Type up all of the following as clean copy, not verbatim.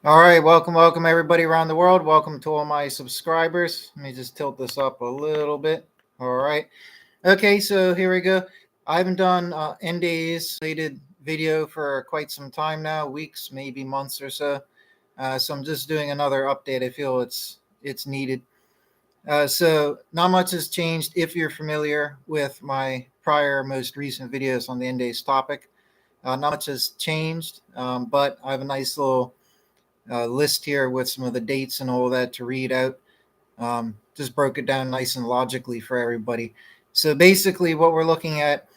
All right, welcome everybody around the world. Welcome to all my subscribers. Let me just tilt this up a little bit. All right. Okay, so here we go. I haven't done end days related video for quite some time now, weeks, maybe months or so. So I'm just doing another update. I feel it's needed. So not much has changed if you're familiar with my prior most recent videos on the end days topic. Not much has changed, but I have a nice little list here with some of the dates and all that to read out. Just broke it down nice and logically for everybody. So basically, what we're looking at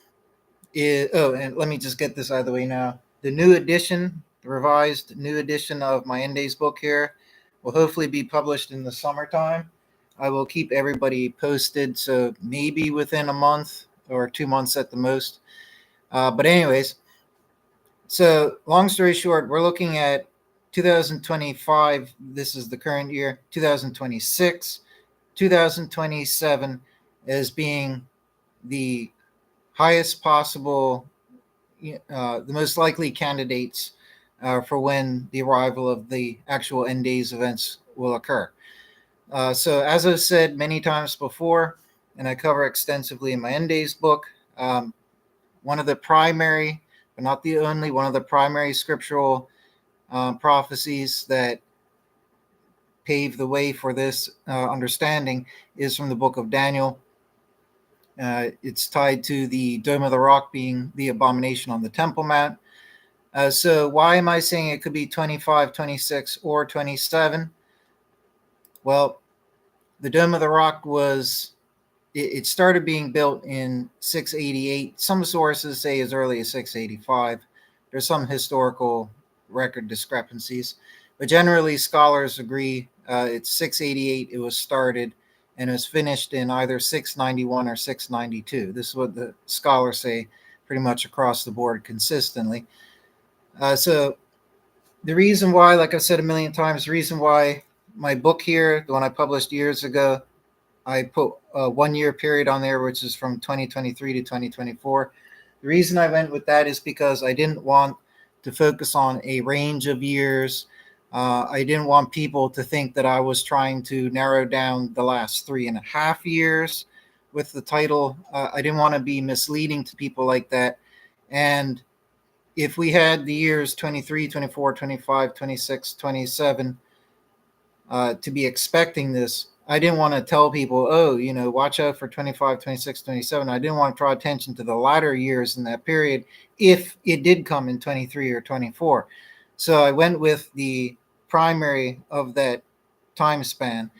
is and let me just get this out of the way now. The new edition, the revised new edition of my End Days book here, will hopefully be published in the summertime. I will keep everybody posted, so maybe within a month or 2 months at the most. But anyways, so long story short, we're looking at 2025. This is the current year. 2026, 2027 as being the highest possible, the most likely candidates for when the arrival of the actual end days events will occur. So, as I've said many times before, and I cover extensively in my end days book, one of the primary, but not the only, one of the primary scriptural prophecies that pave the way for this understanding is from the book of Daniel. It's tied to the Dome of the Rock being the abomination on the Temple Mount. So why am I saying it could be 25, 26, or 27? Well, the Dome of the Rock it started being built in 688. Some sources say as early as 685. There's some historical record discrepancies, but generally scholars agree it's 688 it was started, and it was finished in either 691 or 692. This is what the scholars say pretty much across the board consistently. So the reason why, like I've said a million times, the reason why my book here, the one I published years ago, I put a 1 year period on there, which is from 2023 to 2024. The reason I went with that is because I didn't want to focus on a range of years. I didn't want people to think that I was trying to narrow down the last 3.5 years with the title. I didn't want to be misleading to people like that. And if we had the years 23, 24, 25, 26, 27 to be expecting this, I didn't want to tell people, oh, watch out for 25, 26, 27. I didn't want to draw attention to the latter years in that period if it did come in 23 or 24. So I went with the primary of that time span,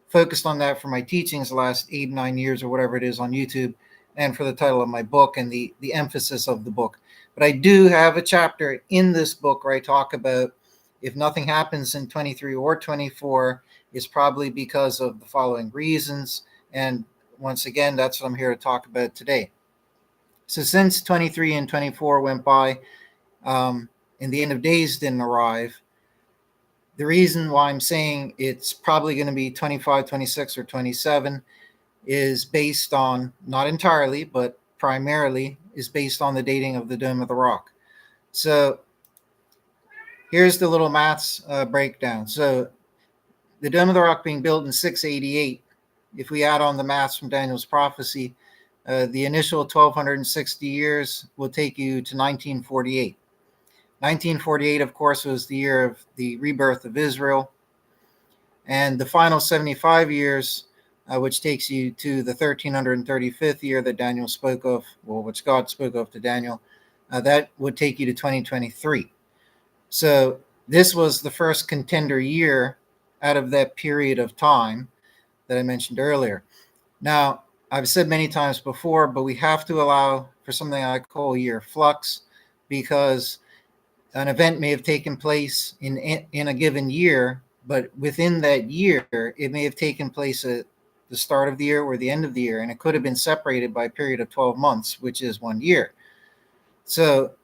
focused on that for my teachings the last 8, 9 years or whatever it is on YouTube, and for the title of my book and the emphasis of the book. But I do have a chapter in this book where I talk about if nothing happens in 23 or 24, it's probably because of the following reasons. And once again, that's what I'm here to talk about today. So since 23 and 24 went by, and the end of days didn't arrive, the reason why I'm saying it's probably going to be 25, 26, or 27 is based on, not entirely, but primarily, is based on the dating of the Dome of the Rock. So here's the little maths breakdown. So the Dome of the Rock being built in 688, if we add on the maths from Daniel's prophecy, the initial 1,260 years will take you to 1948. 1948, of course, was the year of the rebirth of Israel. And the final 75 years, which takes you to the 1335th year that Daniel spoke of, well, which God spoke of to Daniel, that would take you to 2023. So this was the first contender year out of that period of time that I mentioned earlier. Now, I've said many times before, but we have to allow for something I call year flux, because an event may have taken place in a given year, but within that year, it may have taken place at the start of the year or the end of the year, and it could have been separated by a period of 12 months, which is 1 year. So,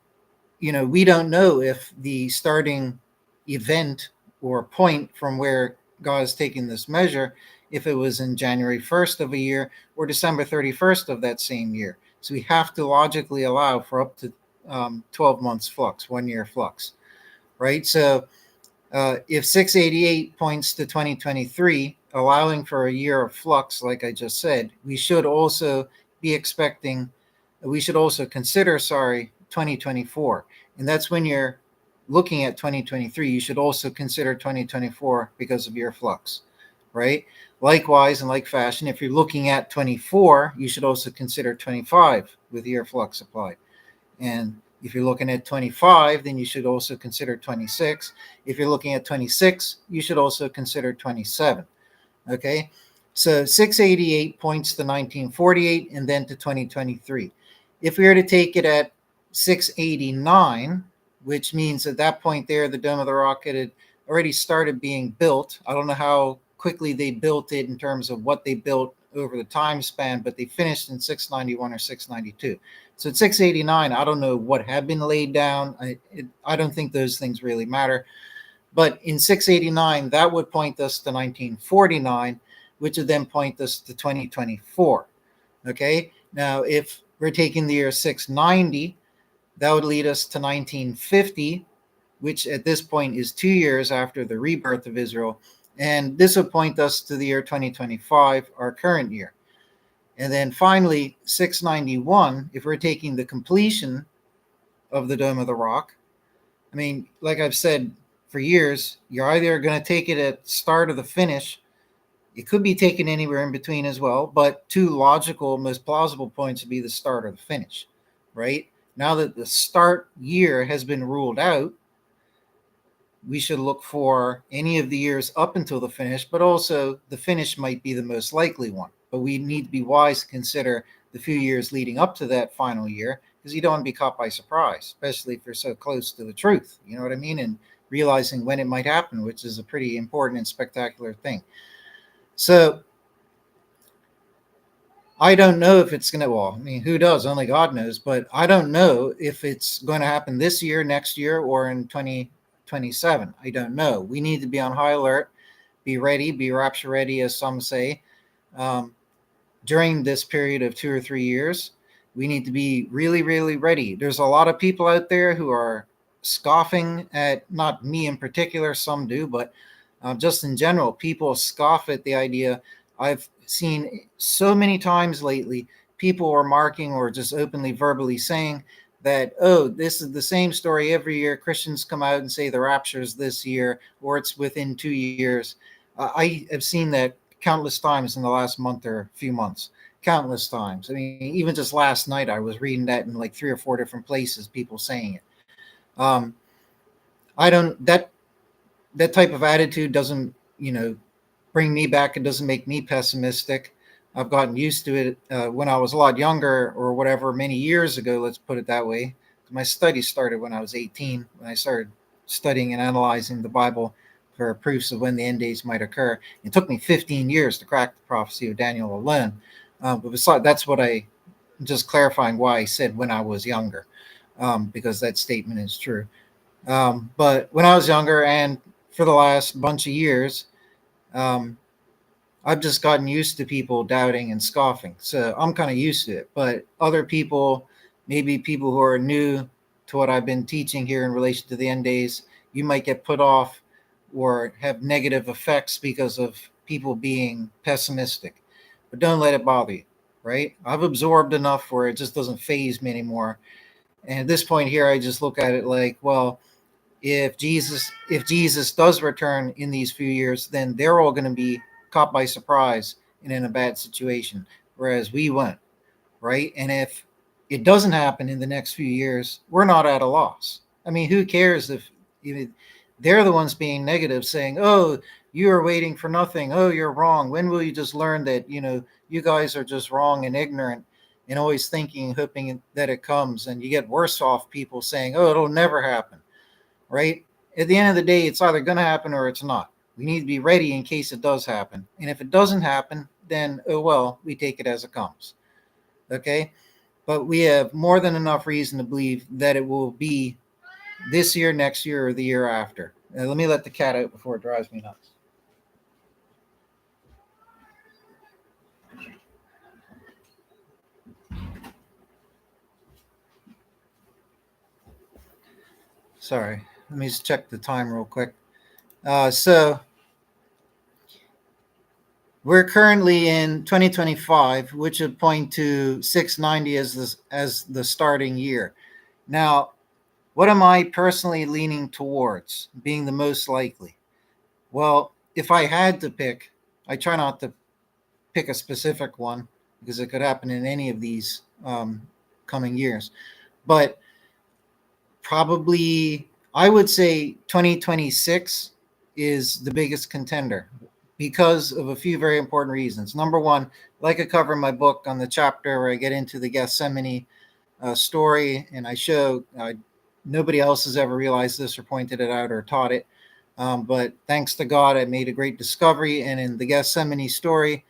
we don't know if the starting event or point from where God is taking this measure, if it was in January 1st of a year or December 31st of that same year. So we have to logically allow for up to 12 months flux, 1 year flux, right? So If 688 points to 2023, allowing for a year of flux, like I just said, we should also be expecting, we should also consider, 2024. And that's when you're looking at 2023, you should also consider 2024 because of year flux, right? Likewise, in like fashion, if you're looking at 24, you should also consider 25 with year flux applied. And if you're looking at 25, then you should also consider 26. If you're looking at 26, you should also consider 27. Okay. So 688 points to 1948 and then to 2023. If we were to take it at 689, which means at that point there, the Dome of the Rock had already started being built. I don't know how quickly they built it in terms of what they built over the time span, but they finished in 691 or 692. So at 689, I don't know what had been laid down. I don't think those things really matter. But in 689, that would point us to 1949, which would then point us to 2024. Okay. Now, if we're taking the year 690, that would lead us to 1950, which at this point is 2 years after the rebirth of Israel. And this would point us to the year 2025, our current year. And then finally, 691, if we're taking the completion of the Dome of the Rock, I mean, like I've said for years, you're either going to take it at start or the finish. It could be taken anywhere in between as well, but two logical, most plausible points would be the start or the finish, right? Now that the start year has been ruled out, we should look for any of the years up until the finish, but also the finish might be the most likely one. But we need to be wise to consider the few years leading up to that final year because you don't want to be caught by surprise, especially if you're so close to the truth. You know what I mean? And realizing when it might happen, which is a pretty important and spectacular thing. So I don't know if it's going to, well, I mean, who does? Only God knows. But I don't know if it's going to happen this year, next year, or in 2027. I don't know. We need to be on high alert, be ready, be rapture ready, as some say. Um, During this period of 2 or 3 years, we need to be really, really ready. There's a lot of people out there who are scoffing at, not me in particular, some do, but just in general, people scoff at the idea. I've seen so many times lately, people are marking or just openly verbally saying that, oh, this is the same story every year. Christians come out and say the rapture is this year or it's within 2 years. I have seen that countless times in the last month or few months. Countless times. I mean, even just last night, I was reading that in like 3 or 4 different places, people saying it. Um, I don't, that type of attitude doesn't, bring me back. It doesn't make me pessimistic. I've gotten used to it when I was a lot younger or whatever, many years ago, let's put it that way. My studies started when I was 18, when I started studying and analyzing the Bible for proofs of when the end days might occur. It took me 15 years to crack the prophecy of Daniel alone. But besides, that's what I, just clarifying why I said when I was younger, because that statement is true. But when I was younger and for the last bunch of years, um, I've just gotten used to people doubting and scoffing. So I'm kind of used to it. But other people, maybe people who are new to what I've been teaching here in relation to the end days, you might get put off or have negative effects because of people being pessimistic. But don't let it bother you, right? I've absorbed enough where it just doesn't phase me anymore. And at this point here, I just look at it like, well, if Jesus does return in these few years, then they're all going to be caught by surprise and in a bad situation, whereas we won't, right? And if it doesn't happen in the next few years, we're not at a loss. I mean, who cares if they're the ones being negative, saying, "Oh, you are waiting for nothing. Oh, you're wrong. When will you just learn that you guys are just wrong and ignorant?" And always thinking, hoping that it comes, and you get worse off people saying, "Oh, it'll never happen." Right? At the end of the day, it's either going to happen or it's not. We need to be ready in case it does happen. And if it doesn't happen, then, oh well, we take it as it comes. Okay? But we have more than enough reason to believe that it will be this year, next year, or the year after. Let me let the cat out before it drives me nuts. Sorry. Let me just check the time real quick. So we're currently in 2025, which would point to 690 as the starting year. Now, what am I personally leaning towards being the most likely? Well, if I had to pick, I try not to pick a specific one because it could happen in any of these coming years. But probably, I would say 2026 is the biggest contender because of a few very important reasons. Number one, like I cover in my book on the chapter where I get into the Gethsemane story, and I show nobody else has ever realized this or pointed it out or taught it. But thanks to God, I made a great discovery. And in the Gethsemane story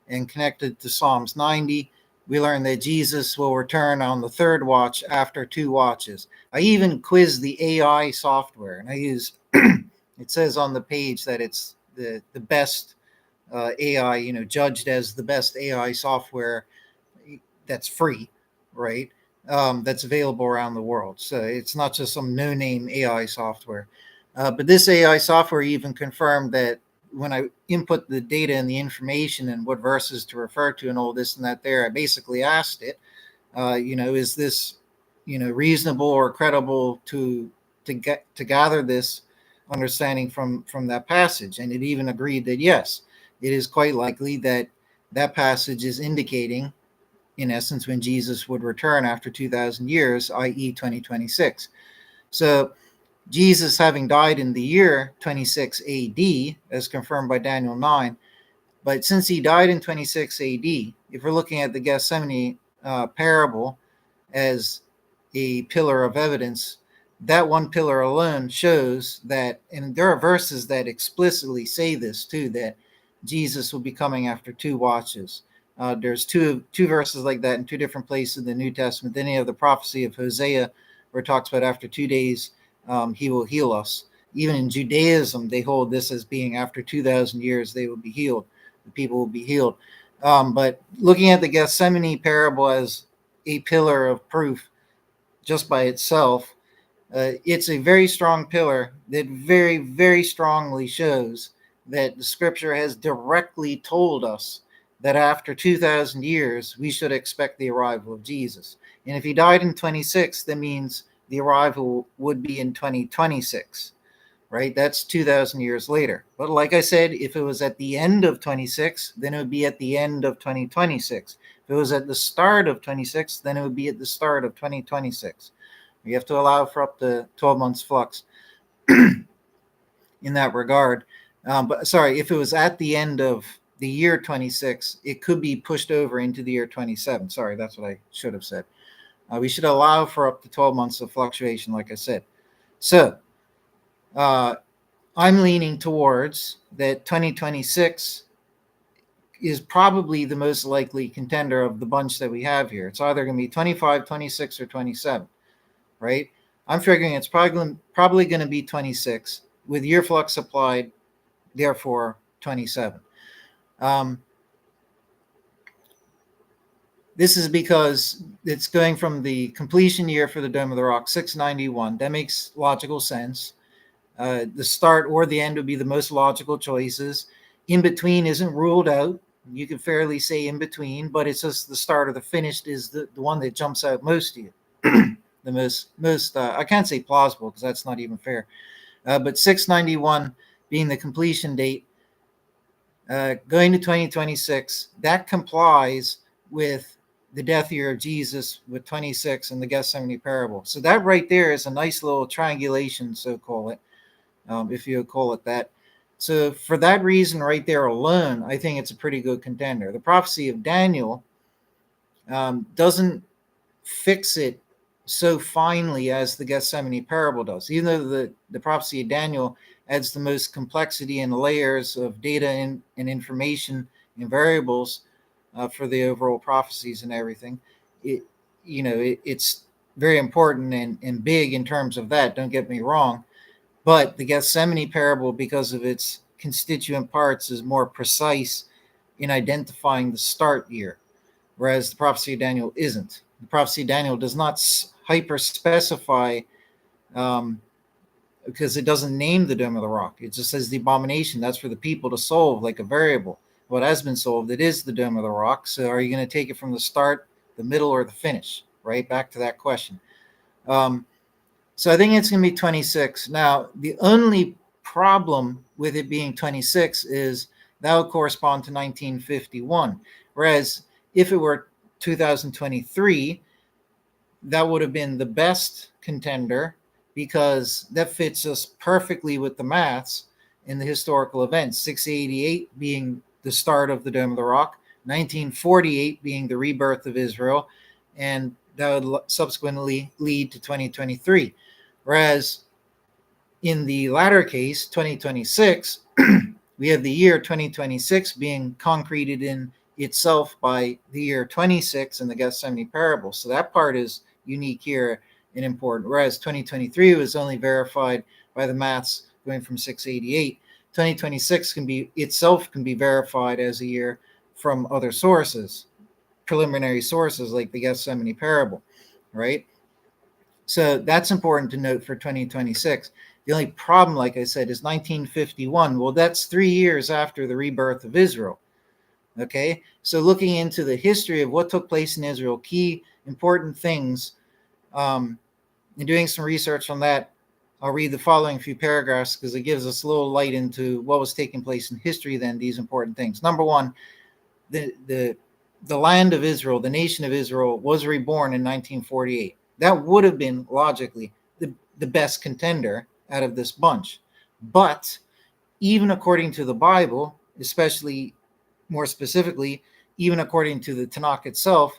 and connected to Psalms 90, we learn that Jesus will return on the third watch after two watches. I even quiz the AI software, and I use it says on the page that it's the best AI, judged as the best AI software that's free, right? That's available around the world. So it's not just some no-name AI software. But this AI software even confirmed that when I input the data and the information and what verses to refer to and all this and that there, I basically asked it, is this, reasonable or credible to gather this understanding from that passage? And it even agreed that yes, it is quite likely that that passage is indicating in essence, when Jesus would return after 2,000 years, i.e., 2026. So, Jesus having died in the year 26 AD, as confirmed by Daniel 9, but since he died in 26 AD, if we're looking at the Gethsemane parable as a pillar of evidence, that one pillar alone shows that, and there are verses that explicitly say this too, that Jesus will be coming after two watches. There's two verses like that in two different places in the New Testament. Then you have the prophecy of Hosea, where it talks about after 2 days he will heal us. Even in Judaism, they hold this as being after 2,000 years they will be healed. The people will be healed. But looking at the Gethsemane parable as a pillar of proof just by itself, it's a very strong pillar that very, very strongly shows that the scripture has directly told us that after 2,000 years, we should expect the arrival of Jesus. And if he died in 26, that means the arrival would be in 2026, right? That's 2,000 years later. But like I said, if it was at the end of 26, then it would be at the end of 2026. If it was at the start of 26, then it would be at the start of 2026. You have to allow for up to 12 months flux in that regard. But sorry, if it was at the end of the year 26, it could be pushed over into the year 27. Sorry, that's what I should have said. We should allow for up to 12 months of fluctuation, like I said. So uh, I'm leaning towards that 2026 is probably the most likely contender of the bunch that we have here. It's either going to be 25, 26, or 27, right? I'm figuring it's probably going to be 26 with year flux applied, therefore 27. This is because it's going from the completion year for the Dome of the Rock, 691. That makes logical sense. The start or the end would be the most logical choices. In between isn't ruled out. You can fairly say in between, but it's just the start or the finished is the one that jumps out most to you. The most I can't say plausible because that's not even fair. But 691 being the completion date, going to 2026, that complies with the death year of Jesus with 26 and the Gethsemane parable. So that right there is a nice little triangulation, so call it, if you call it that. So for that reason right there alone, I think it's a pretty good contender. The prophecy of Daniel doesn't fix it so finely as the Gethsemane parable does. Even though the prophecy of Daniel adds the most complexity and layers of data and information and variables for the overall prophecies and everything, it's very important and big in terms of that. Don't get me wrong, but the Gethsemane parable, because of its constituent parts, is more precise in identifying the start year, whereas the prophecy of Daniel isn't. The prophecy of Daniel does not hyper specify um, because it doesn't name the Dome of the Rock. It just says the abomination. That's for the people to solve, like a variable. What has been solved, it is the Dome of the Rock. So are you going to take it from the start, the middle, or the finish? Right? Back to that question. So I think it's going to be 26. Now, the only problem with it being 26 is that would correspond to 1951. Whereas if it were 2023, that would have been the best contender because that fits us perfectly with the maths in the historical events. 688 being the start of the Dome of the Rock, 1948 being the rebirth of Israel, and that would subsequently lead to 2023. Whereas in the latter case, 2026, we have the year 2026 being concreted in itself by the year 26 in the Gethsemane parable. So that part is unique here and important. Whereas 2023 was only verified by the maths going from 688. 2026 can be verified as a year from other sources, preliminary sources like the Gethsemane parable, right? So that's important to note for 2026. The only problem, like I said, is 1951. Well, that's 3 years after the rebirth of Israel. Okay, so looking into the history of what took place in Israel, key important things, and doing some research on that, I'll read the following few paragraphs because it gives us a little light into what was taking place in history then, these important things. Number one, the land of Israel, the nation of Israel, was reborn in 1948. That would have been logically the best contender out of this bunch. But even according to the Bible, especially more specifically, even according to the Tanakh itself,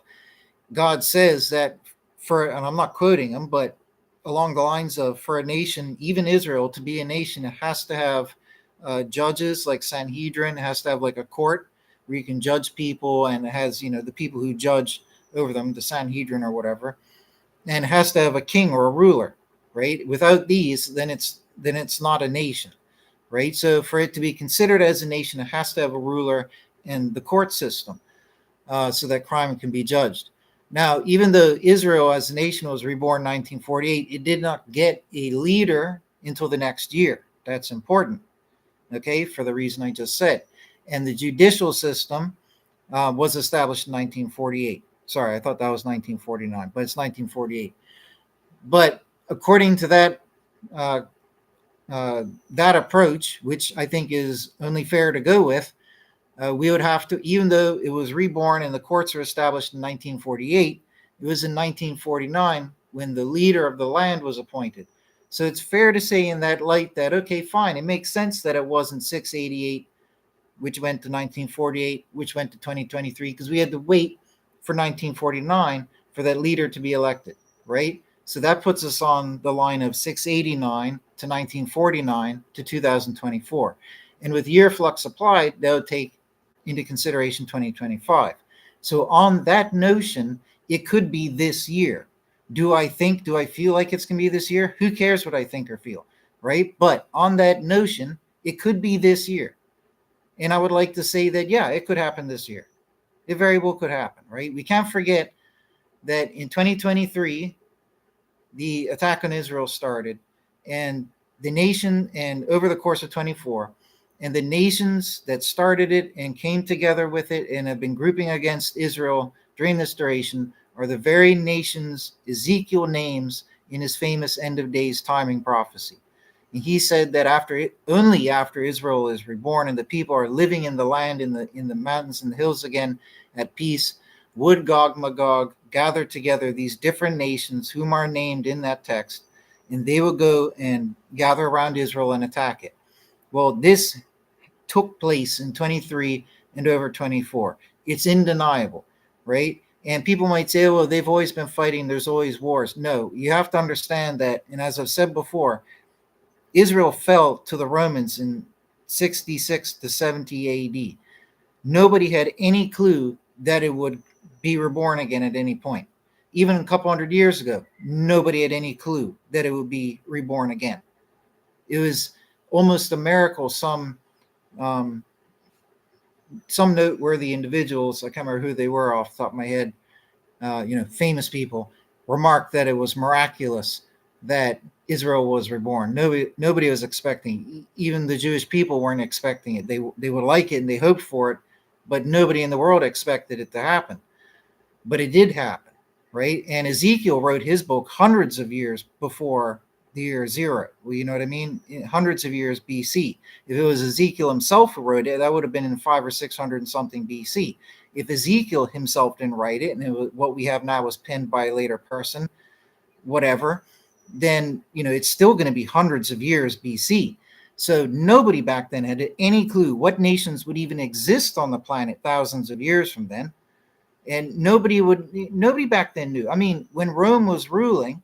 God says that and I'm not quoting him, but along the lines of, for a nation, even Israel, to be a nation, it has to have judges like Sanhedrin, it has to have like a court where you can judge people, and it has, the people who judge over them, the Sanhedrin or whatever, and it has to have a king or a ruler, right? Without these, then it's not a nation, right? So for it to be considered as a nation, it has to have a ruler and the court system, so that crime can be judged. Now, even though Israel as a nation was reborn in 1948, it did not get a leader until the next year. That's important, okay, for the reason I just said. And the judicial system was established in 1948. Sorry, I thought that was 1949, but it's 1948. But according to uh, that approach, which I think is only fair to go with, we would have to, even though it was reborn and the courts were established in 1948, it was in 1949 when the leader of the land was appointed. So it's fair to say in that light that, okay, fine, it makes sense that it wasn't 688, which went to 1948, which went to 2023, because we had to wait for 1949 for that leader to be elected, right? So that puts us on the line of 689 to 1949 to 2024. And with year flux applied, that would take into consideration 2025. So on that notion, it could be this year. Do I feel like it's going to be this year? Who cares what I think or feel, right? But on that notion, it could be this year. And I would like to say that, yeah, it could happen this year. It very well could happen, right? We can't forget that in 2023, the attack on Israel started, and the nation, and over the course of 24, and the nations that started it and came together with it and have been grouping against Israel during this duration are the very nations Ezekiel names in his famous end of days timing prophecy. And he said that only after Israel is reborn and the people are living in the land, in the mountains and the hills again at peace, would Gog Magog gather together these different nations whom are named in that text, and they will go and gather around Israel and attack it. Well, this took place in 23 and over 24. It's undeniable, right? And people might say, well, they've always been fighting, there's always wars. No, you have to understand that, and as I've said before, Israel fell to the Romans in 66 to 70 AD. Nobody had any clue that it would be reborn again at any point. Even a couple hundred years ago, nobody had any clue that it would be reborn again. It was almost a miracle. Some noteworthy individuals, I can't remember who they were off the top of my head, famous people, remarked that it was miraculous that Israel was reborn. Nobody was expecting. Even the Jewish people weren't expecting it. They would like it and they hoped for it, but nobody in the world expected it to happen. But it did happen, right? And Ezekiel wrote his book hundreds of years before the year zero. Well, you know what I mean? Hundreds of years BC. If it was Ezekiel himself who wrote it, that would have been in 500 or 600 and something BC. If Ezekiel himself didn't write it, and what we have now was penned by a later person, whatever, then it's still going to be hundreds of years BC. So nobody back then had any clue what nations would even exist on the planet thousands of years from then. And nobody back then knew. I mean, when Rome was ruling,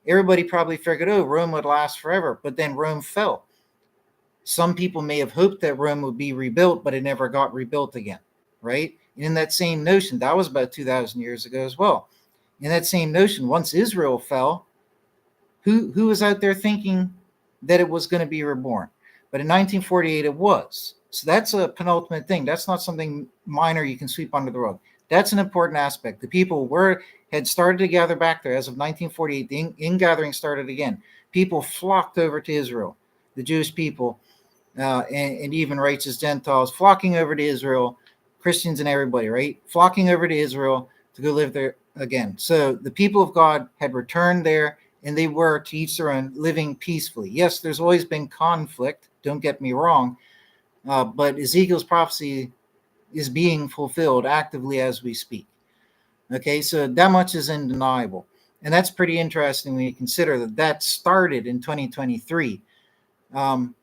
everybody probably figured, oh, Rome would last forever. But then Rome fell. Some people may have hoped that Rome would be rebuilt, but it never got rebuilt again, right? And in that same notion, that was about 2,000 years ago as well. In that same notion, once Israel fell, who was out there thinking that it was going to be reborn? But in 1948, it was. So that's a penultimate thing. That's not something minor you can sweep under the rug. That's an important aspect. The people had started to gather back there as of 1948. The ingathering started again. People flocked over to Israel, the Jewish people, and even righteous Gentiles flocking over to Israel, Christians and everybody, right? Flocking over to Israel to go live there again. So the people of God had returned there, and they were, to each their own, living peacefully. Yes, there's always been conflict, don't get me wrong, but Ezekiel's prophecy is being fulfilled actively as we speak. Okay, so that much is undeniable. And that's pretty interesting when you consider that started in 2023. And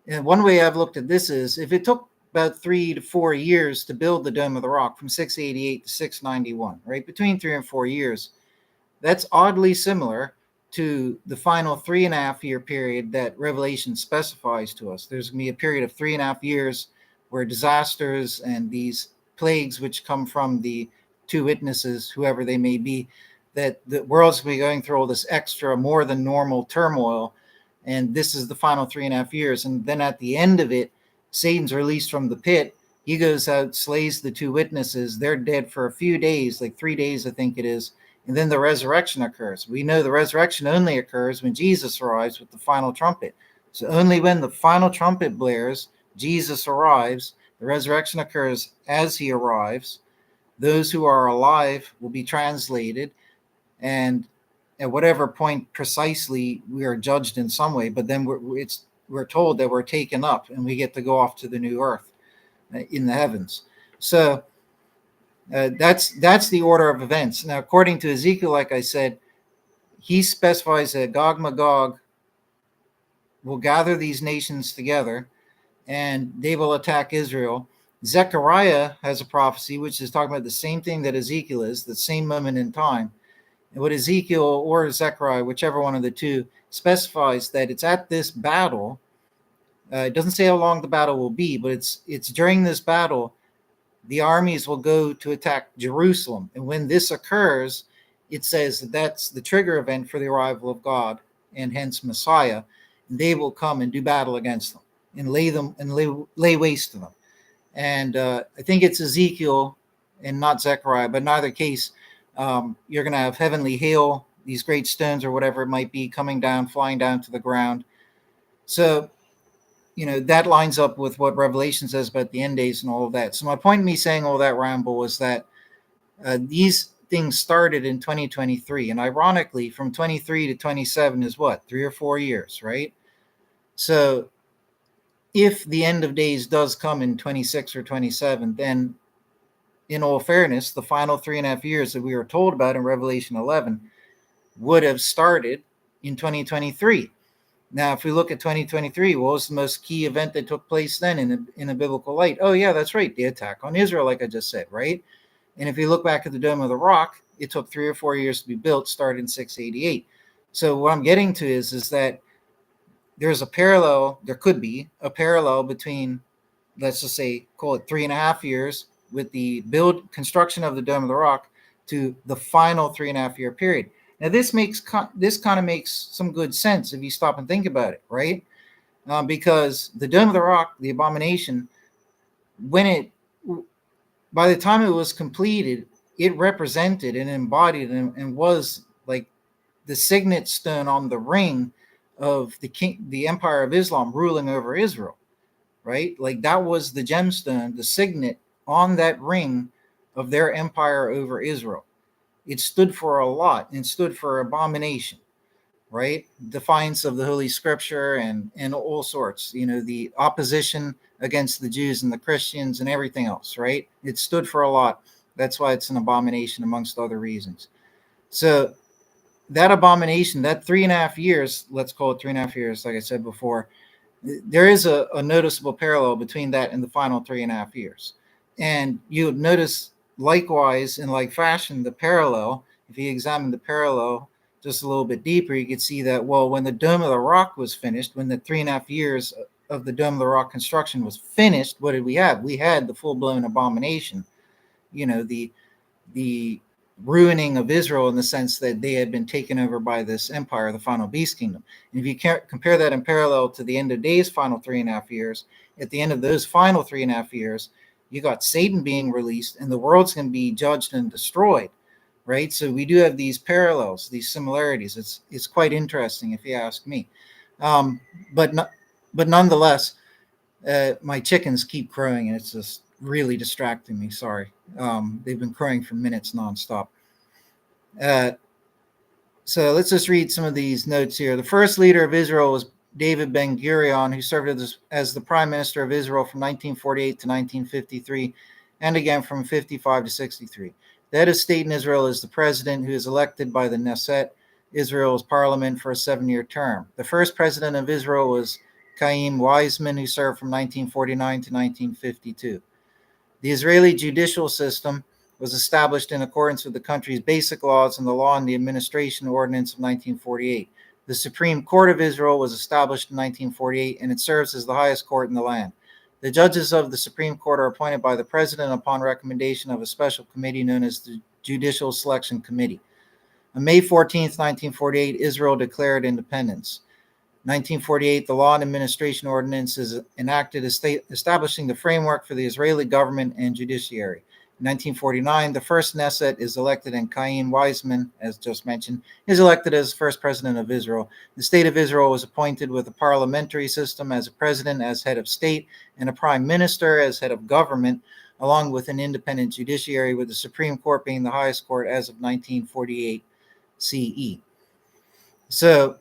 one way I've looked at this is, if it took about 3 to 4 years to build the Dome of the Rock from 688 to 691, right, between 3 and 4 years, that's oddly similar to the final 3.5 year period that Revelation specifies to us. There's going to be a period of 3.5 years where disasters and these plagues, which come from the two witnesses, whoever they may be, that the world's going to be going through all this extra, more than normal turmoil. And this is the final 3.5 years. And then at the end of it, Satan's released from the pit. He goes out, slays the two witnesses. They're dead for a few days, like 3 days, I think it is. And then the resurrection occurs. We know the resurrection only occurs when Jesus arrives with the final trumpet. So only when the final trumpet blares, Jesus arrives, the resurrection occurs as he arrives. Those who are alive will be translated, and at whatever point precisely we are judged in some way, but then we're told that we're taken up and we get to go off to the new earth in the heavens. So that's the order of events. Now, according to Ezekiel, like I said, he specifies that Gog Magog will gather these nations together and they will attack Israel. Zechariah has a prophecy which is talking about the same thing that Ezekiel is, the same moment in time. And what Ezekiel or Zechariah, whichever one of the two, specifies that it's at this battle. It doesn't say how long the battle will be, but it's during this battle the armies will go to attack Jerusalem. And when this occurs, it says that that's the trigger event for the arrival of God and hence Messiah. And they will come and do battle against them and lay waste to them. And I think it's Ezekiel and not Zechariah, but in either case, you're going to have heavenly hail, these great stones or whatever it might be, coming down, flying down to the ground. So, that lines up with what Revelation says about the end days and all of that. So my point in me saying all that ramble was that these things started in 2023. And ironically, from 23 to 27 is what, 3 or 4 years, right? So if the end of days does come in 26 or 27, then in all fairness, the final 3.5 years that we were told about in Revelation 11 would have started in 2023. Now, if we look at 2023, what was the most key event that took place then in a biblical light? Oh, yeah, that's right. The attack on Israel, like I just said, right? And if you look back at the Dome of the Rock, it took 3 or 4 years to be built, started in 688. So what I'm getting to is that there could be a parallel between, let's just say, call it 3.5 years with the construction of the Dome of the Rock to the final 3.5 year period. Now, this kind of makes some good sense if you stop and think about it, right? Because the Dome of the Rock, the abomination, by the time it was completed, it represented and embodied and was like the signet stone on the ring of the Empire of Islam ruling over Israel, right? Like that was the gemstone, the signet on that ring of their empire over Israel. It stood for a lot. It stood for abomination, right? Defiance of the Holy Scripture and all sorts. The opposition against the Jews and the Christians and everything else, right? It stood for a lot. That's why it's an abomination, amongst other reasons. So that abomination, that 3.5 years, let's call it 3.5 years, like I said before, there is a noticeable parallel between that and the final 3.5 years. And you would notice likewise in like fashion, the parallel, if you examine the parallel just a little bit deeper, you could see that, well, when the Dome of the Rock was finished, when the 3.5 years of the Dome of the Rock construction was finished, what did we have? We had the full-blown abomination, the ruining of Israel in the sense that they had been taken over by this empire, the final beast kingdom. And if you compare that in parallel to the end of days' final 3.5 years, at the end of those final 3.5 years, you got Satan being released and the world's going to be judged and destroyed, right? So we do have these parallels, these similarities. It's quite interesting if you ask me. But nonetheless, my chickens keep crowing and it's just really distracting me. Sorry. They've been crowing for minutes nonstop. So let's just read some of these notes here. The first leader of Israel was David Ben-Gurion, who served as the prime minister of Israel from 1948 to 1953, and again from 55 to 63. The head of state in Israel is the president, who is elected by the Knesset, Israel's parliament, for a 7-year term. The first president of Israel was Chaim Weizmann, who served from 1949 to 1952. The Israeli judicial system was established in accordance with the country's basic laws and the Law and the Administration Ordinance of 1948. The Supreme Court of Israel was established in 1948, and it serves as the highest court in the land. The judges of the Supreme Court are appointed by the president upon recommendation of a special committee known as the Judicial Selection Committee. On May 14, 1948, Israel declared independence. 1948, the Law and Administration Ordinance is enacted, establishing the framework for the Israeli government and judiciary. In 1949, the first Knesset is elected, and Chaim Weizmann, as just mentioned, is elected as first president of Israel. The state of Israel was appointed with a parliamentary system as a president as head of state and a prime minister as head of government, along with an independent judiciary, with the Supreme Court being the highest court as of 1948 CE. So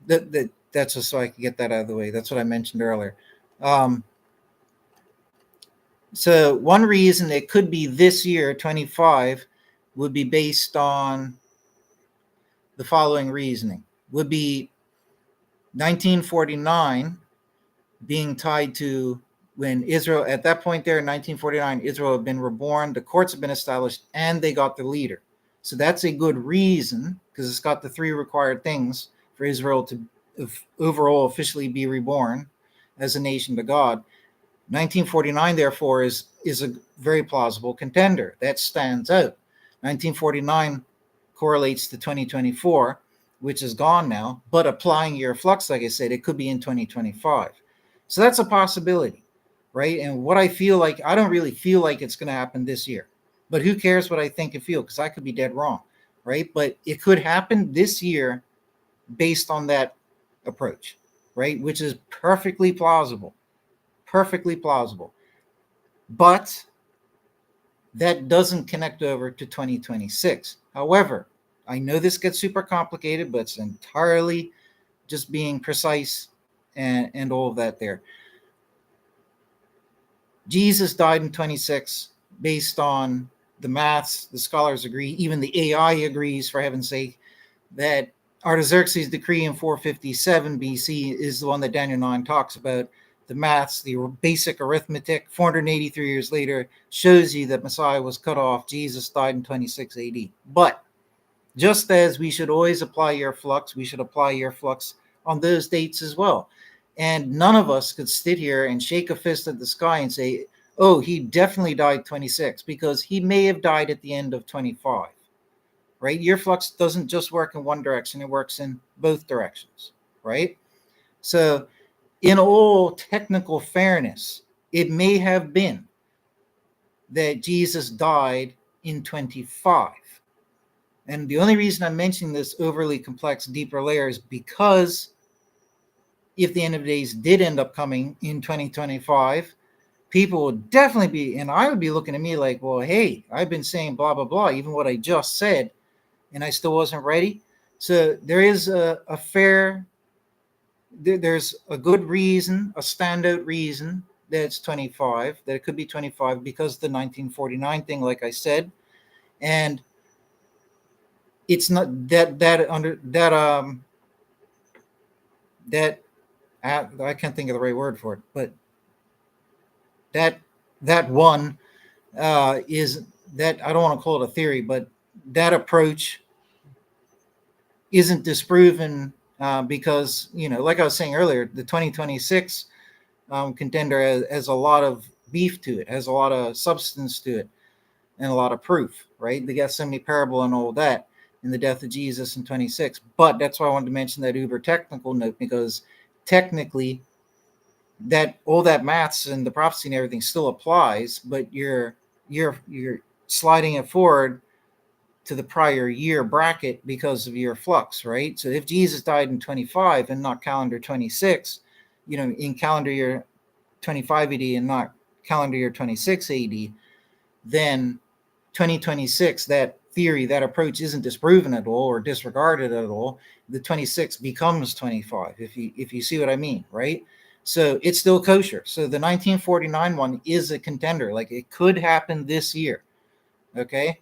that's just so I can get that out of the way. That's what I mentioned earlier. So one reason it could be this year, 25, would be based on the following reasoning. Would be 1949 being tied to when Israel, at that point there in 1949, Israel had been reborn, the courts have been established, and they got the leader. So that's a good reason, because it's got the 3 required things for Israel to overall officially be reborn as a nation to God. 1949, therefore, is a very plausible contender. That stands out. 1949 correlates to 2024, which is gone now, but applying your flux, like I said, it could be in 2025. So that's a possibility, right? And what I feel like, I don't really feel like it's going to happen this year, but who cares what I think and feel, because I could be dead wrong, right? But it could happen this year based on that approach, right? Which is perfectly plausible. Perfectly plausible. But that doesn't connect over to 2026. However, I know this gets super complicated, but it's entirely just being precise and all of that there. Jesus died in 26 based on the maths. The scholars agree, even the AI agrees, for heaven's sake, that Artaxerxes' decree in 457 BC is the one that Daniel 9 talks about. The maths, the basic arithmetic, 483 years later, shows you that Messiah was cut off. Jesus died in 26 AD. But just as we should always apply year flux, we should apply year flux on those dates as well. And none of us could sit here and shake a fist at the sky and say, oh, he definitely died 26, because he may have died at the end of 25. Right? Year flux doesn't just work in one direction, it works in both directions, right? So in all technical fairness, it may have been that Jesus died in 25. And the only reason I'm mentioning this overly complex, deeper layer is because if the end of days did end up coming in 2025, people would definitely be, and I would be looking at me like, well, hey, I've been saying blah, blah, blah, even what I just said, and I still wasn't ready. So there is a fair, there's a good reason, a standout reason that it's 25, that it could be 25 because the 1949 thing, like I said, and it's not that I can't think of the right word for it, but that that one is that I don't want to call it a theory, but that approach isn't disproven because like I was saying earlier, the 2026 contender has a lot of beef to it, has a lot of substance to it, and a lot of proof, right? The Gethsemane parable and all that, and the death of Jesus in 26. But that's why I wanted to mention that uber technical note, because technically that all that maths and the prophecy and everything still applies, but you're sliding it forward to the prior year bracket because of year flux, right? So if Jesus died in 25 and not calendar 26, in calendar year 25 AD and not calendar year 26 AD, then 2026, that theory, that approach isn't disproven at all or disregarded at all. The 26 becomes 25, if you see what I mean, right? So it's still kosher. So the 1949 one is a contender. Like, it could happen this year, okay?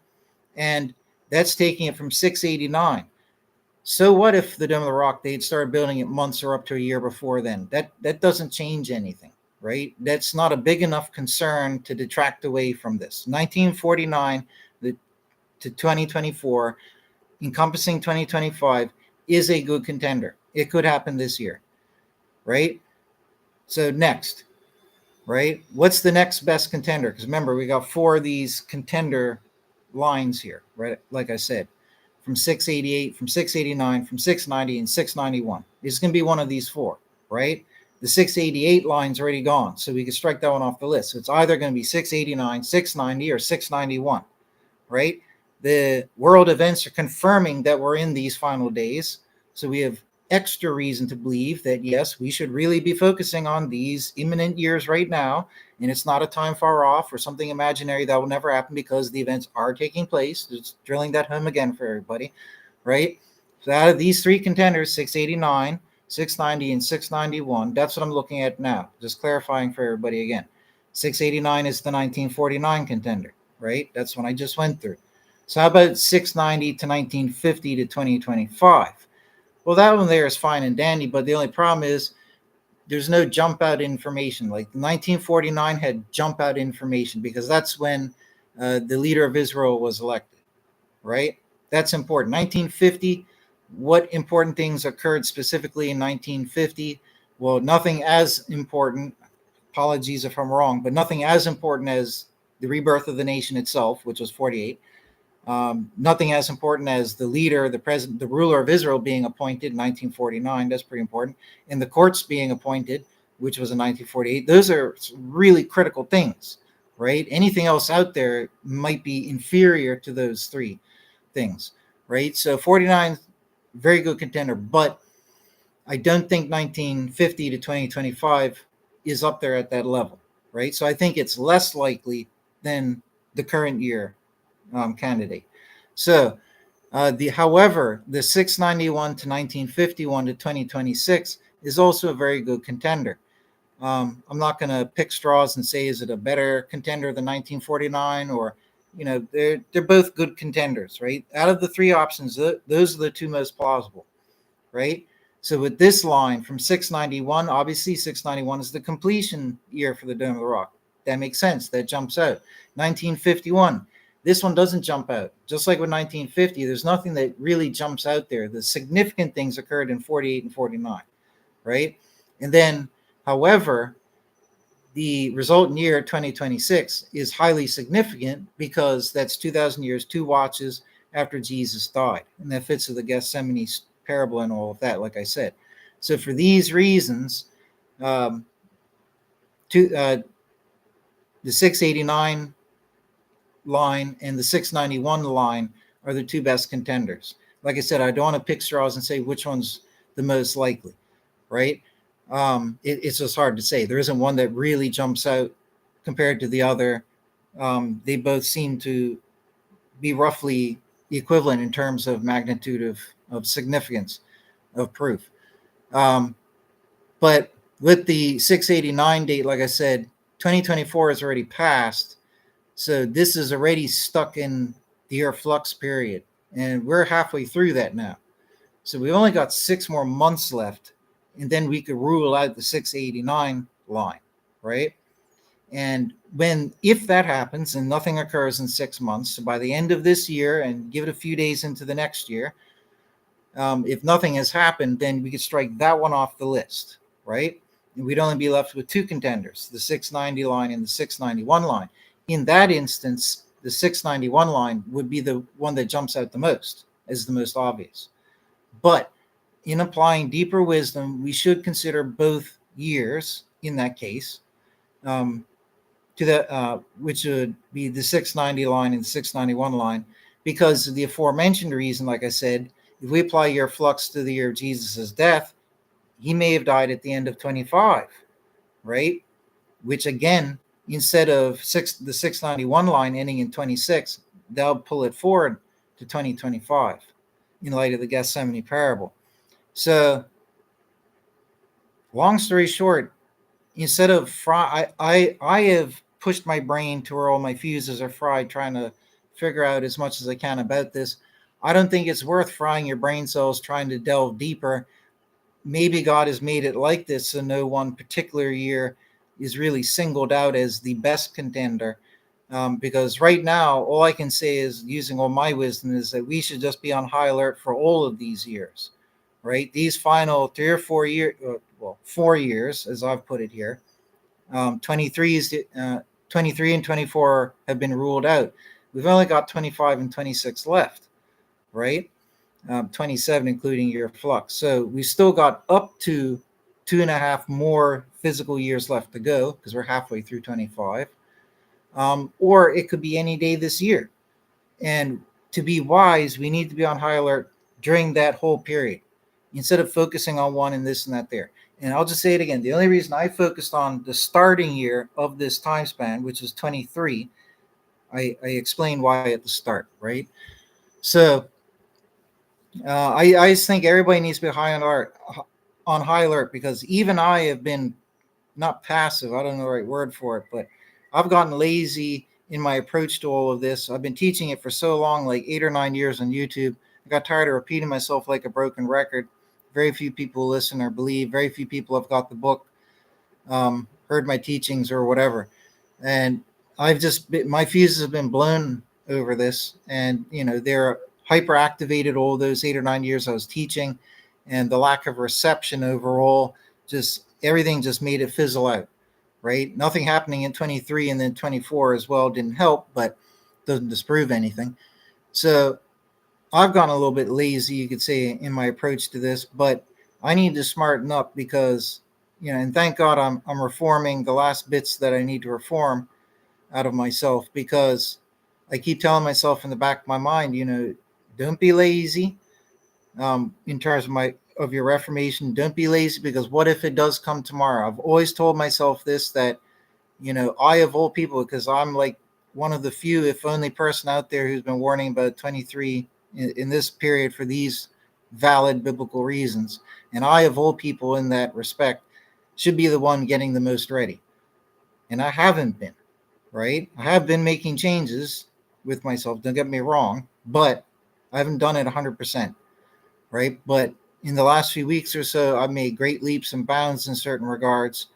And that's taking it from 689. So what if the Dome of the Rock, they'd started building it months or up to a year before then? That doesn't change anything, right? That's not a big enough concern to detract away from this. 1949 to 2024, encompassing 2025, is a good contender. It could happen this year, right? So next, right? What's the next best contender? Because remember, we got 4 of these contender lines here, right? Like I said, from 688, from 689, from 690, and 691. It's going to be one of these 4, right? The 688 line's already gone, so we can strike that one off the list. So it's either going to be 689, 690, or 691, right? The world events are confirming that we're in these final days. So we have extra reason to believe that, yes, we should really be focusing on these imminent years right now. And it's not a time far off or something imaginary that will never happen, because the events are taking place. Just drilling that home again for everybody, right? So out of these 3 contenders, 689, 690, and 691, that's what I'm looking at now. Just clarifying for everybody again. 689 is the 1949 contender, right? That's one I just went through. So how about 690 to 1950 to 2025? Well, that one there is fine and dandy, but the only problem is there's no jump out information. Like 1949 had jump out information because that's when the leader of Israel was elected, right? That's important. 1950, what important things occurred specifically in 1950? Well, nothing as important, apologies if I'm wrong, but nothing as important as the rebirth of the nation itself, which was 48. Nothing as important as the leader, the president, the ruler of Israel being appointed in 1949. That's pretty important. And the courts being appointed, which was in 1948. Those are really critical things, right? Anything else out there might be inferior to those 3 things, right? So 49, very good contender, but I don't think 1950 to 2025 is up there at that level, right? So I think it's less likely than the current year candidate. So, however, the 691 to 1951 to 2026 is also a very good contender. I'm not going to pick straws and say, is it a better contender than 1949, or, they're both good contenders, right? Out of the 3 options, those are the 2 most plausible, right? So with this line from 691, obviously 691 is the completion year for the Dome of the Rock. That makes sense. That jumps out. 1951. This one doesn't jump out. Just like with 1950, there's nothing that really jumps out there. The significant things occurred in 48 and 49, right? And then, however, the resultant year, 2026, is highly significant because that's 2,000 years, 2 watches after Jesus died. And that fits with the Gethsemane parable and all of that, like I said. So for these reasons, the 689 line and the 691 line are the 2 best contenders. Like I said, I don't want to pick straws and say which one's the most likely, right? It's just hard to say. There isn't one that really jumps out compared to the other. They both seem to be roughly equivalent in terms of magnitude of significance of proof. Um, but with the 689 date, like I said, 2024 is already passed. So this is already stuck in the year flux period. And we're halfway through that now. So we only got 6 more months left. And then we could rule out the 689 line, right? And if that happens and nothing occurs in 6 months, so by the end of this year and give it a few days into the next year, if nothing has happened, then we could strike that one off the list, right? And we'd only be left with 2 contenders, the 690 line and the 691 line. In that instance, the 691 line would be the one that jumps out the most as the most obvious. But in applying deeper wisdom, we should consider both years in that case, to the which would be the 690 line and the 691 line, because of the aforementioned reason. Like I said, if we apply year flux to the year of Jesus' death, he may have died at the end of 25, right? Which again, instead of the 691 line ending in 26, they'll pull it forward to 2025 in light of the Gethsemane parable. So, long story short, instead of I have pushed my brain to where all my fuses are fried trying to figure out as much as I can about this. I don't think it's worth frying your brain cells trying to delve deeper. Maybe God has made it like this so no one particular year is really singled out as the best contender. Because right now, all I can say is, using all my wisdom, is that we should just be on high alert for all of these years, right? These final 3 or 4 years, 4 years, as I've put it here. 23 23 and 24 have been ruled out. We've only got 25 and 26 left, right? 27, including year flux. So we still got up to 2.5 more physical years left to go, because we're halfway through 25. Or it could be any day this year. And to be wise, we need to be on high alert during that whole period, instead of focusing on one and this and that there. And I'll just say it again. The only reason I focused on the starting year of this time span, which is 23, I explained why at the start, right? So I just think everybody needs to be on high alert, because even I have been not passive. I don't know the right word for it, but I've gotten lazy in my approach to all of this. I've been teaching it for so long, like 8 or 9 years on YouTube. I got tired of repeating myself like a broken record. Very few people listen or believe. Very few people have got the book, heard my teachings or whatever. And my fuses have been blown over this. And, they're hyper activated all those 8 or 9 years I was teaching, and the lack of reception overall, just everything just made it fizzle out, right? Nothing happening in 23 and then 24 as well didn't help, but doesn't disprove anything. So I've gotten a little bit lazy, you could say, in my approach to this, but I need to smarten up, because, and thank God I'm reforming the last bits that I need to reform out of myself, because I keep telling myself in the back of my mind, don't be lazy. In terms of your reformation, don't be lazy, because what if it does come tomorrow? I've always told myself this, that I of all people, because I'm like one of the few, if only, person out there who's been warning about 23 in this period for these valid biblical reasons, and I of all people in that respect should be the one getting the most ready, and I haven't been, right? I have been making changes with myself, don't get me wrong, but I haven't done it 100%, right? But in the last few weeks or so, I've made great leaps and bounds in certain regards,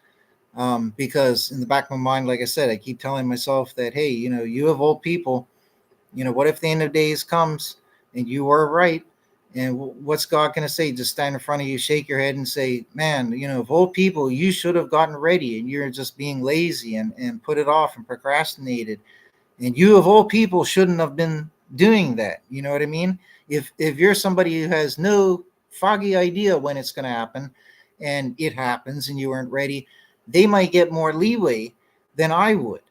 because in the back of my mind, like I said, I keep telling myself that, hey, you of all people, what if the end of days comes and you were right? And what's God going to say? Just stand in front of you, shake your head and say, man, of all people, you should have gotten ready, and you're just being lazy and put it off and procrastinated. And you of all people shouldn't have been doing that. You know what I mean? If you're somebody who has no foggy idea when it's going to happen, and it happens and you weren't ready, they might get more leeway than I would,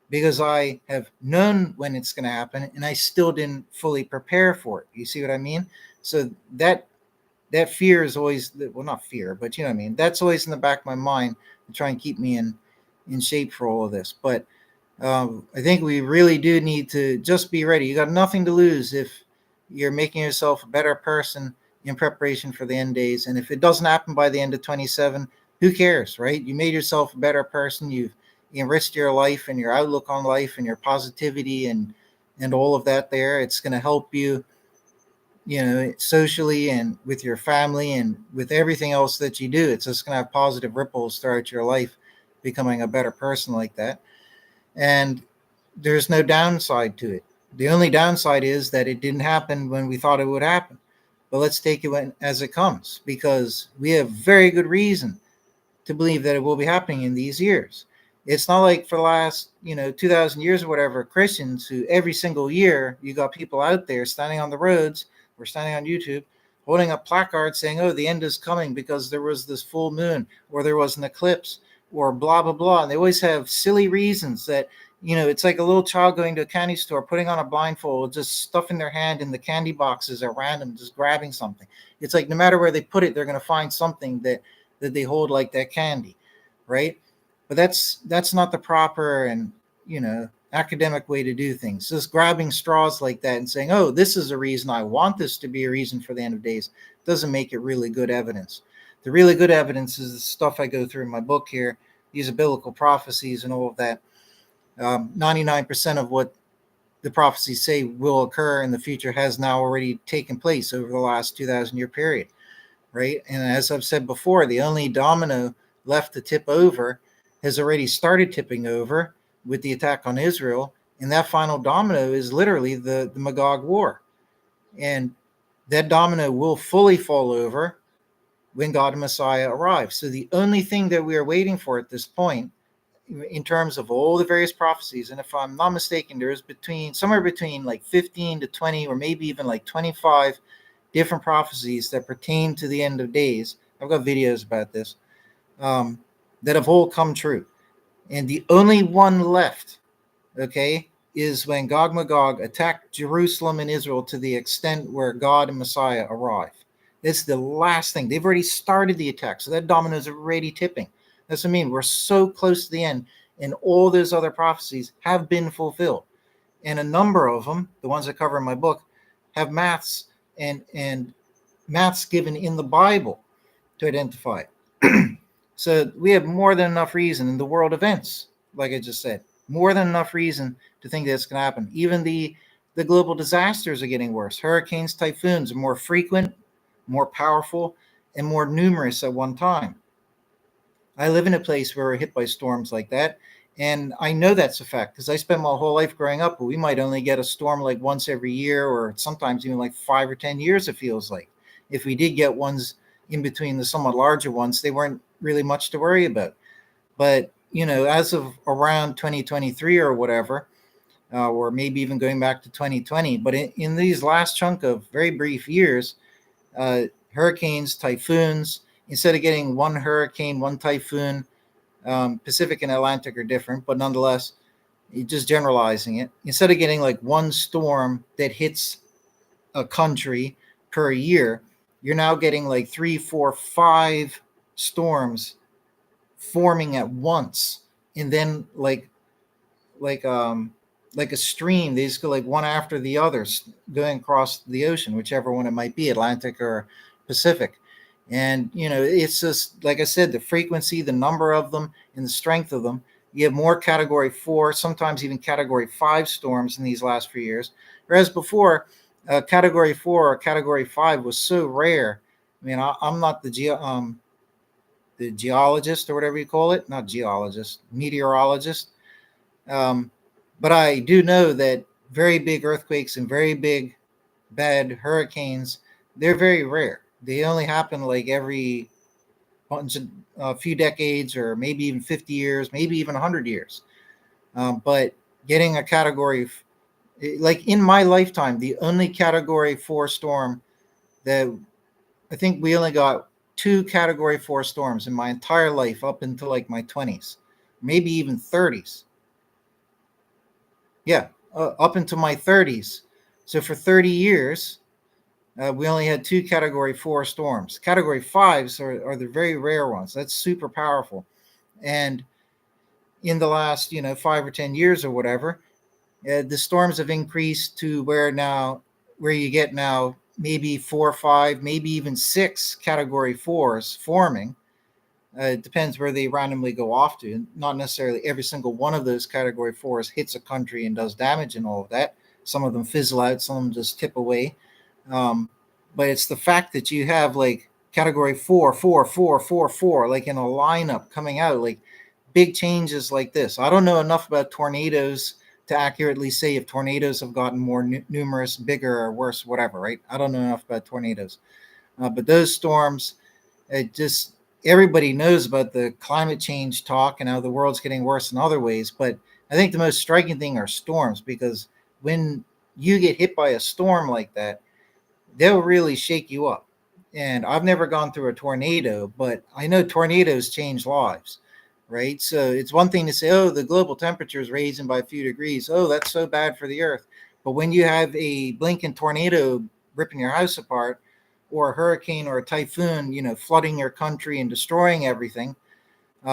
because I have known when it's going to happen and I still didn't fully prepare for it. You see what I mean? So that that fear is always, well, not fear, but you know what I mean. That's always in the back of my mind to try and keep me in shape for all of this. But I think we really do need to just be ready. You got nothing to lose if you're making yourself a better person in preparation for the end days. And if it doesn't happen by the end of 27, who cares, right? You made yourself a better person. You've enriched your life and your outlook on life and your positivity and all of that there. It's going to help you, you know, socially and with your family and with everything else that you do. It's just going to have positive ripples throughout your life, becoming a better person like that. And there's no downside to it. The only downside is that it didn't happen when we thought it would happen. But let's take it as it comes, because we have very good reason to believe that it will be happening in these years. It's not like for the last, 2,000 years or whatever, Christians who every single year you got people out there standing on the roads or standing on YouTube holding up placards saying, oh, the end is coming because there was this full moon or there was an eclipse or blah, blah, blah. And they always have silly reasons that, it's like a little child going to a candy store, putting on a blindfold, just stuffing their hand in the candy boxes at random, just grabbing something. It's like no matter where they put it, they're going to find something that they hold like that candy, right? But that's not the proper and academic way to do things. Just grabbing straws like that and saying, "Oh, this is a reason. I want this to be a reason for the end of days," doesn't make it really good evidence. The really good evidence is the stuff I go through in my book here. These are biblical prophecies and all of that. 99% of what the prophecies say will occur in the future has now already taken place over the last 2,000-year period, right? And as I've said before, the only domino left to tip over has already started tipping over with the attack on Israel. And that final domino is literally the Magog War. And that domino will fully fall over when God and Messiah arrive. So the only thing that we are waiting for at this point, in terms of all the various prophecies, and if I'm not mistaken, there's somewhere between like 15 to 20 or maybe even like 25 different prophecies that pertain to the end of days. I've got videos about this, that have all come true. And the only one left, okay, is when Gog Magog attacked Jerusalem and Israel to the extent where God and Messiah arrive. It's the last thing. They've already started the attack, so that domino is already tipping. That's what I mean. We're so close to the end, and all those other prophecies have been fulfilled. And a number of them, the ones I cover in my book, have maths and maths given in the Bible to identify it. So we have more than enough reason in the world events, like I just said, more than enough reason to think that's going to happen. Even the global disasters are getting worse. Hurricanes, typhoons are more frequent, more powerful, and more numerous at one time. I live in a place where we're hit by storms like that. And I know that's a fact because I spent my whole life growing up, but we might only get a storm like once every year, or sometimes even like 5 or 10 years, it feels like. If we did get ones in between the somewhat larger ones, they weren't really much to worry about. But, as of around 2023 or whatever, or maybe even going back to 2020, but in these last chunk of very brief years, hurricanes, typhoons, instead of getting one hurricane, one typhoon, Pacific and Atlantic are different, but nonetheless, just generalizing it, instead of getting like one storm that hits a country per year, you're now getting like 3, 4, 5 storms forming at once, and then like um like a stream. They just go like one after the others, going across the ocean, whichever one it might be, Atlantic or Pacific. And it's just like I said, the frequency, the number of them, and the strength of them. You have more category 4, sometimes even category 5 storms in these last few years, whereas before, category 4 or category 5 was so rare. I mean, I'm not the geologist or whatever you call it, not geologist, meteorologist. Um, but I do know that very big earthquakes and very big bad hurricanes, they're very rare. They only happen like every a few decades, or maybe even 50 years, maybe even 100 years. But getting a category, like in my lifetime, the only category 4 storm that I think we only got 2 category 4 storms in my entire life up until like my 20s, maybe even 30s. Yeah, up into my 30s. So for 30 years, We only had two Category 4 storms. Category 5s are the very rare ones. That's super powerful. And in the last, 5 or 10 years or whatever, the storms have increased to where you get now maybe 4 or 5, maybe even 6 Category 4s forming. It depends where they randomly go off to. Not necessarily every single one of those Category 4s hits a country and does damage and all of that. Some of them fizzle out, some of them just tip away. Um, but it's the fact that you have like Category 4, 4, 4, 4, 4, like in a lineup coming out, like big changes like this. I don't know enough about tornadoes to accurately say if tornadoes have gotten more numerous, bigger, or worse, whatever, right? I don't know enough about tornadoes. But those storms, it just, everybody knows about the climate change talk and how the world's getting worse in other ways. But I think the most striking thing are storms, because when you get hit by a storm like that, they'll really shake you up. And I've never gone through a tornado, but I know tornadoes change lives, right? So it's one thing to say, oh, the global temperature is raising by a few degrees. Oh, that's so bad for the earth. But when you have a blinking tornado ripping your house apart, or a hurricane or a typhoon, flooding your country and destroying everything,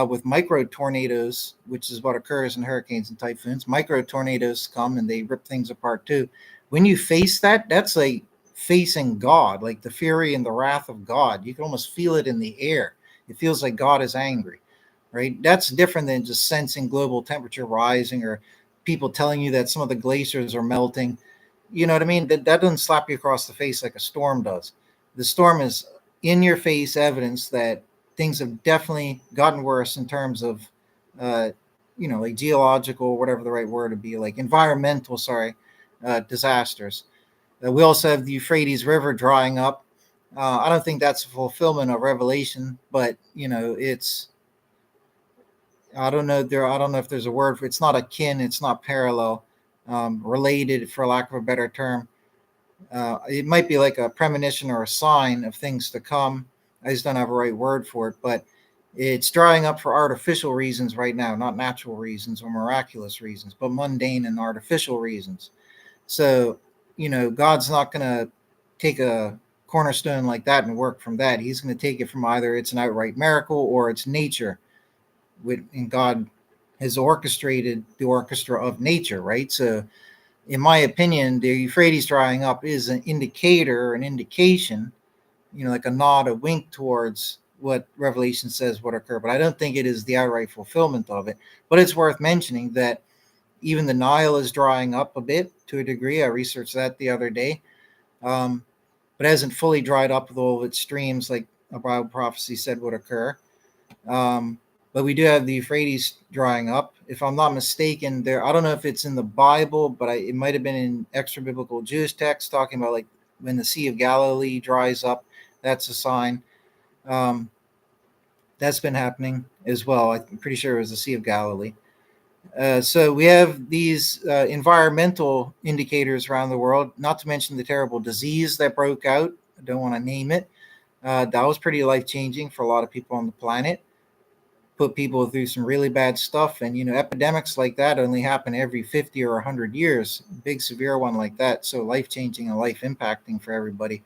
with micro tornadoes, which is what occurs in hurricanes and typhoons. Micro tornadoes come and they rip things apart too. When you face that, that's like facing God, like the fury and the wrath of God. You can almost feel it in the air. It feels like God is angry, right? That's different than just sensing global temperature rising, or people telling you that some of the glaciers are melting. You know what I mean? That doesn't slap you across the face like a storm does. The storm is in your face evidence that things have definitely gotten worse in terms of, uh, like geological, whatever the right word would be, like environmental, disasters. We also have the Euphrates River drying up. I don't think that's a fulfillment of Revelation, but it's, I don't know there. I don't know if there's a word for it. It's not akin. It's not parallel. Related, for lack of a better term. It might be like a premonition or a sign of things to come. I just don't have a right word for it, but it's drying up for artificial reasons right now, not natural reasons or miraculous reasons, but mundane and artificial reasons. So, God's not going to take a cornerstone like that and work from that. He's going to take it from either it's an outright miracle or it's nature. And God has orchestrated the orchestra of nature, right? So, in my opinion, the Euphrates drying up is an indicator, an indication, like a nod, a wink towards what Revelation says would occur. But I don't think it is the outright fulfillment of it. But it's worth mentioning that even the Nile is drying up a bit to a degree. I researched that the other day, but it hasn't fully dried up with all of its streams like a Bible prophecy said would occur. Um, but we do have the Euphrates drying up. If I'm not mistaken, there, I don't know if it's in the Bible, but it might have been in extra biblical Jewish texts talking about like when the Sea of Galilee dries up. That's a sign. Um, that's been happening as well. I'm pretty sure it was the Sea of Galilee. So we have these environmental indicators around the world, not to mention the terrible disease that broke out. I don't want to name it. That was pretty life changing for a lot of people on the planet. Put people through some really bad stuff. And, epidemics like that only happen every 50 or 100 years. Big, severe one like that. So life changing and life impacting for everybody,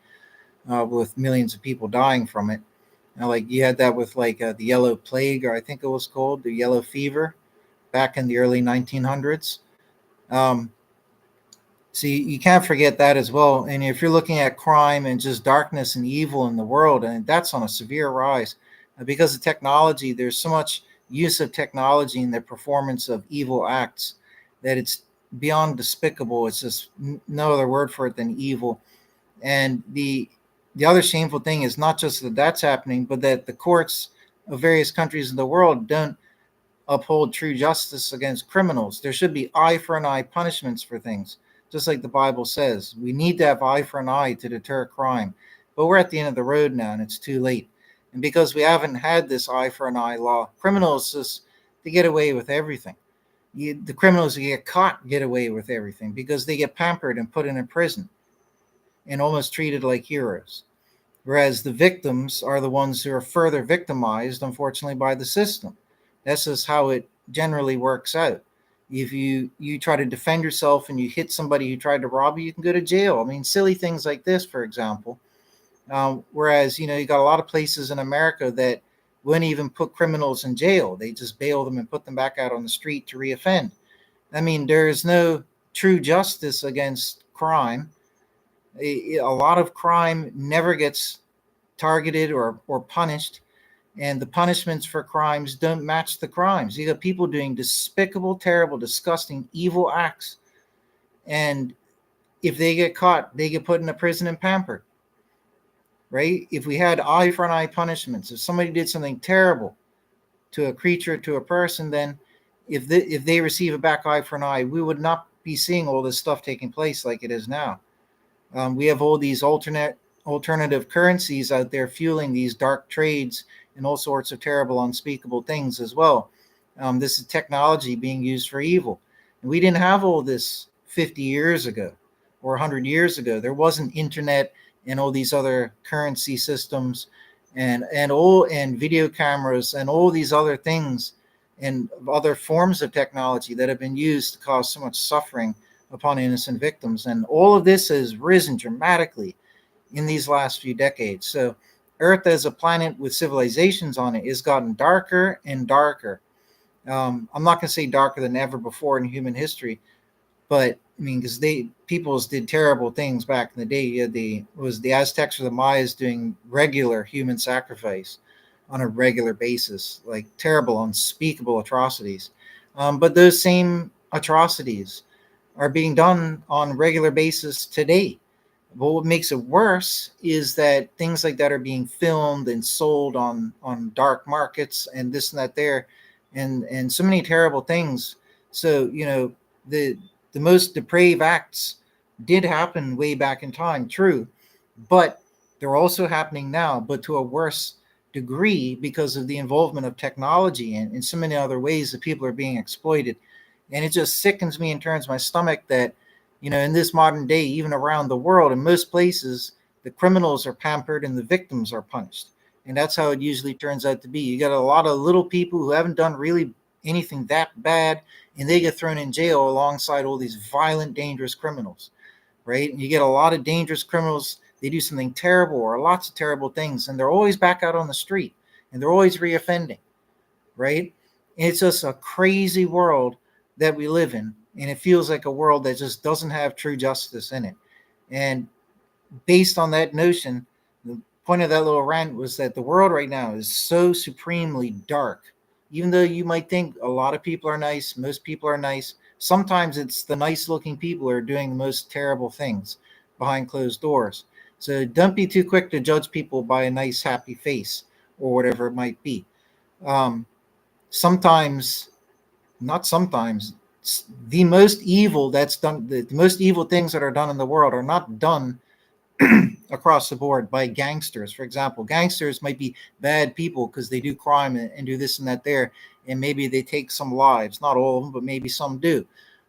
with millions of people dying from it. Like you had that with the yellow plague, or I think it was called the yellow fever back in the early 1900s. Um, so you can't forget that as well. And if you're looking at crime and just darkness and evil in the world, and that's on a severe rise because of technology, there's so much use of technology in the performance of evil acts that it's beyond despicable. It's just no other word for it than evil. And the other shameful thing is not just that that's happening, but that the courts of various countries in the world don't uphold true justice against criminals. There should be eye for an eye punishments for things, just like the Bible says. We need to have eye for an eye to deter crime. But we're at the end of the road now, and it's too late. And because we haven't had this eye for an eye law, criminals just, they get away with everything. The criminals who get caught get away with everything because they get pampered and put in a prison and almost treated like heroes. Whereas the victims are the ones who are further victimized, unfortunately, by the system. That's just how it generally works out. If you try to defend yourself and you hit somebody who tried to rob you, you can go to jail. I mean, silly things like this, for example. Whereas, you got a lot of places in America that wouldn't even put criminals in jail. They just bail them and put them back out on the street to reoffend. I mean, there is no true justice against crime. A lot of crime never gets targeted or punished, and the punishments for crimes don't match the crimes. You got people doing despicable, terrible, disgusting, evil acts, and if they get caught, they get put in a prison and pampered. Right? If we had eye for an eye punishments, if somebody did something terrible to a creature, to a person, then if they receive a back eye for an eye, we would not be seeing all this stuff taking place like it is now. We have all these alternative currencies out there fueling these dark trades and all sorts of terrible, unspeakable things as well. This is technology being used for evil. And we didn't have all this 50 years ago or 100 years ago. There wasn't internet and all these other currency systems and video cameras and all these other things and other forms of technology that have been used to cause so much suffering upon innocent victims. And all of this has risen dramatically in these last few decades. So Earth as a planet with civilizations on it has gotten darker and darker. I'm not going to say darker than ever before in human history, but I mean, because peoples did terrible things back in the day. Was the Aztecs or the Mayas doing regular human sacrifice on a regular basis, like terrible, unspeakable atrocities. But those same atrocities are being done on a regular basis today. But what makes it worse is that things like that are being filmed and sold on dark markets and this and that there, and so many terrible things. So the the most depraved acts did happen way back in time, true, but they're also happening now, but to a worse degree because of the involvement of technology and in so many other ways that people are being exploited. And it just sickens me and turns my stomach that, in this modern day, even around the world, in most places, the criminals are pampered and the victims are punished. And that's how it usually turns out to be. You got a lot of little people who haven't done really anything that bad, and they get thrown in jail alongside all these violent, dangerous criminals, right? And you get a lot of dangerous criminals. They do something terrible or lots of terrible things, and they're always back out on the street, and they're always reoffending, right? And it's just a crazy world that we live in, and it feels like a world that just doesn't have true justice in it. And based on that notion, the point of that little rant was that the world right now is so supremely dark. Even though you might think a lot of people are nice, most people are nice, sometimes it's the nice looking people who are doing the most terrible things behind closed doors. So don't be too quick to judge people by a nice, happy face or whatever it might be. Um, sometimes, not sometimes, the most evil that's done, the most evil things that are done in the world are not done across the board by gangsters. For example, gangsters might be bad people because they do crime and do this and that there, and maybe they take some lives. Not all of them, but maybe some do,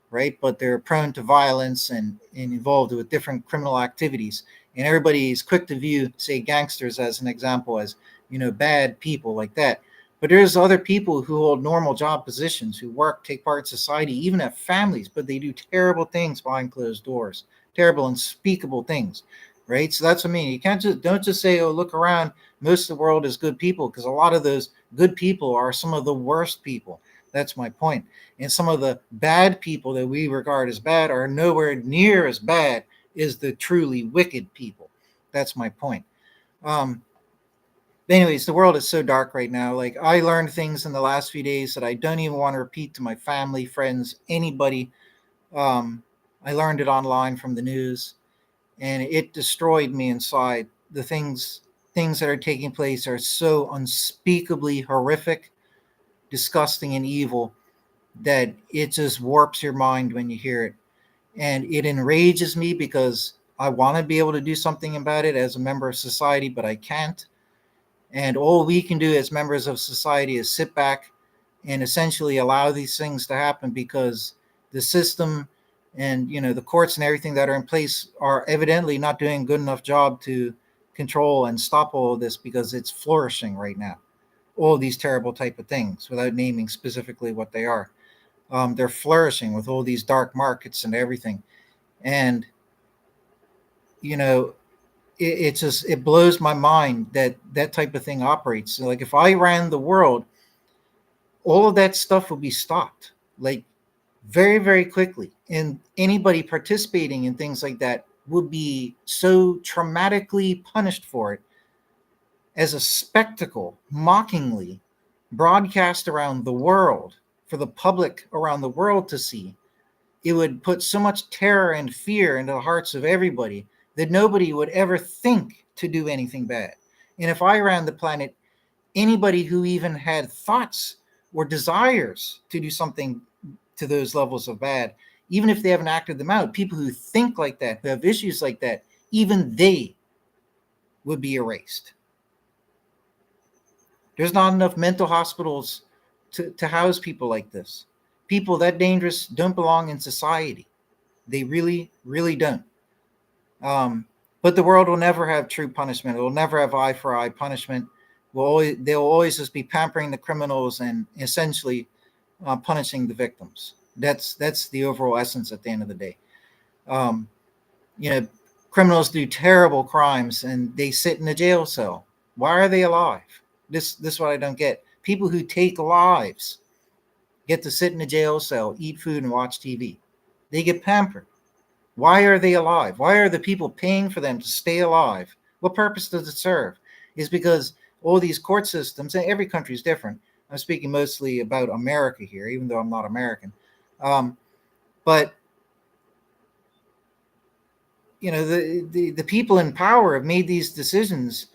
right? But they're prone to violence and involved with different criminal activities. And everybody is quick to view, say, gangsters as an example, as bad people like that. But there's other people who hold normal job positions, who work, take part in society, even have families, but they do terrible things behind closed doors, terrible, unspeakable things, right? So that's what I mean. You can't don't just say, "Oh, look around. Most of the world is good people," because a lot of those good people are some of the worst people. That's my point. And some of the bad people that we regard as bad are nowhere near as bad as the truly wicked people. That's my point. Um, anyways, the world is so dark right now. Like, I learned things in the last few days that I don't even want to repeat to my family, friends, anybody. Um, I learned it online from the news, and it destroyed me inside. The things that are taking place are so unspeakably horrific, disgusting, and evil that it just warps your mind when you hear it. And it enrages me because I want to be able to do something about it as a member of society, but I can't. And all we can do as members of society is sit back and essentially allow these things to happen, because the system and the courts and everything that are in place are evidently not doing a good enough job to control and stop all of this, because it's flourishing right now, all these terrible type of things, without naming specifically what they are. They're flourishing with all these dark markets and everything. And you know, it just it blows my mind that that type of thing operates. So, like if I ran the world, all of that stuff would be stopped, like very very quickly, and anybody participating in things like that would be so traumatically punished for it as a spectacle, mockingly broadcast around the world for the public around the world to see. It would put so much terror and fear into the hearts of everybody that nobody would ever think to do anything bad. And if I ran the planet, anybody who even had thoughts or desires to do something to those levels of bad, even if they haven't acted them out, people who think like that, who have issues like that, even they would be erased. There's not enough mental hospitals to house people like this. People that dangerous don't belong in society. They really, really don't. But the world will never have true punishment. It will never have eye for eye punishment. They'll always just be pampering the criminals and essentially punishing the victims. That's the overall essence at the end of the day. Um, you know, criminals do terrible crimes and they sit in a jail cell. Why are they alive? This is what I don't get. People who take lives get to sit in a jail cell, eat food, and watch TV. They get pampered. Why are they alive? Why are the people paying for them to stay alive? What purpose does it serve? Is because all these court systems, and every country is different. I'm speaking mostly about America here, even though I'm not American. But you know, the people in power have made these decisions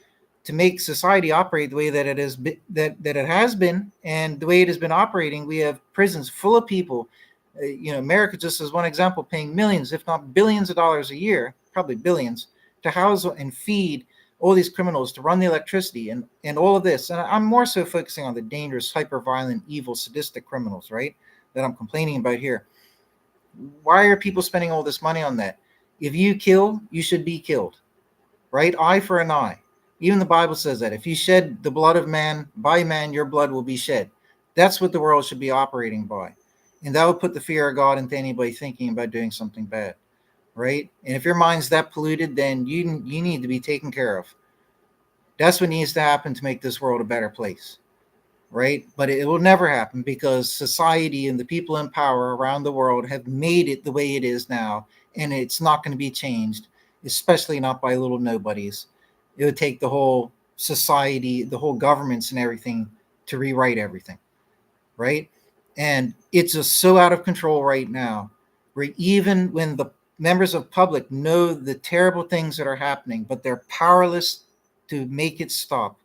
to make society operate the way that it is that it has been, and the way it has been operating. We have prisons full of people. You know, America, just as one example, paying millions, if not billions of dollars a year, probably billions, to house and feed all these criminals, to run the electricity and all of this. And I'm more so focusing on the dangerous, hyper violent, evil, sadistic criminals, right? That I'm complaining about here. Why are people spending all this money on that? If you kill, you should be killed, right? Eye for an eye. Even the Bible says that. If you shed the blood of man, by man, your blood will be shed. That's what the world should be operating by. And that would put the fear of God into anybody thinking about doing something bad, right? And if your mind's that polluted, then you need to be taken care of. That's what needs to happen to make this world a better place, right? But it will never happen because society and the people in power around the world have made it the way it is now, and it's not going to be changed, especially not by little nobodies. It would take the whole society, the whole governments and everything to rewrite everything, right? And it's just so out of control right now, where even when the members of public know the terrible things that are happening, but they're powerless to make it stop.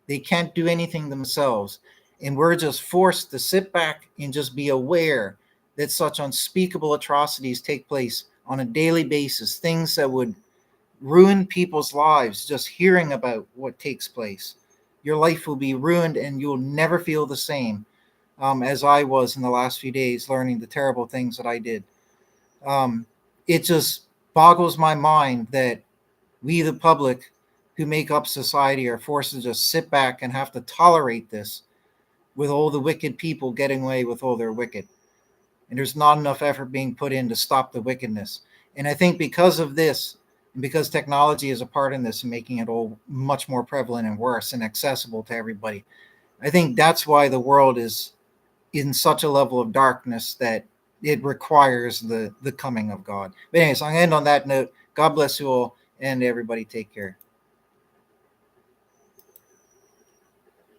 They can't do anything themselves. And we're just forced to sit back and just be aware that such unspeakable atrocities take place on a daily basis, things that would ruin people's lives just hearing about what takes place. Your life will be ruined and you'll never feel the same as I was in the last few days learning the terrible things that I did. Um, it just boggles my mind that we, the public, who make up society, are forced to just sit back and have to tolerate this with all the wicked people getting away with all their wicked. And there's not enough effort being put in to stop the wickedness. And I think because of this, and because technology is a part in this and making it all much more prevalent and worse and accessible to everybody, I think that's why the world is in such a level of darkness that it requires the coming of God. But anyways, I'm going to end on that note. God bless you all, and everybody take care.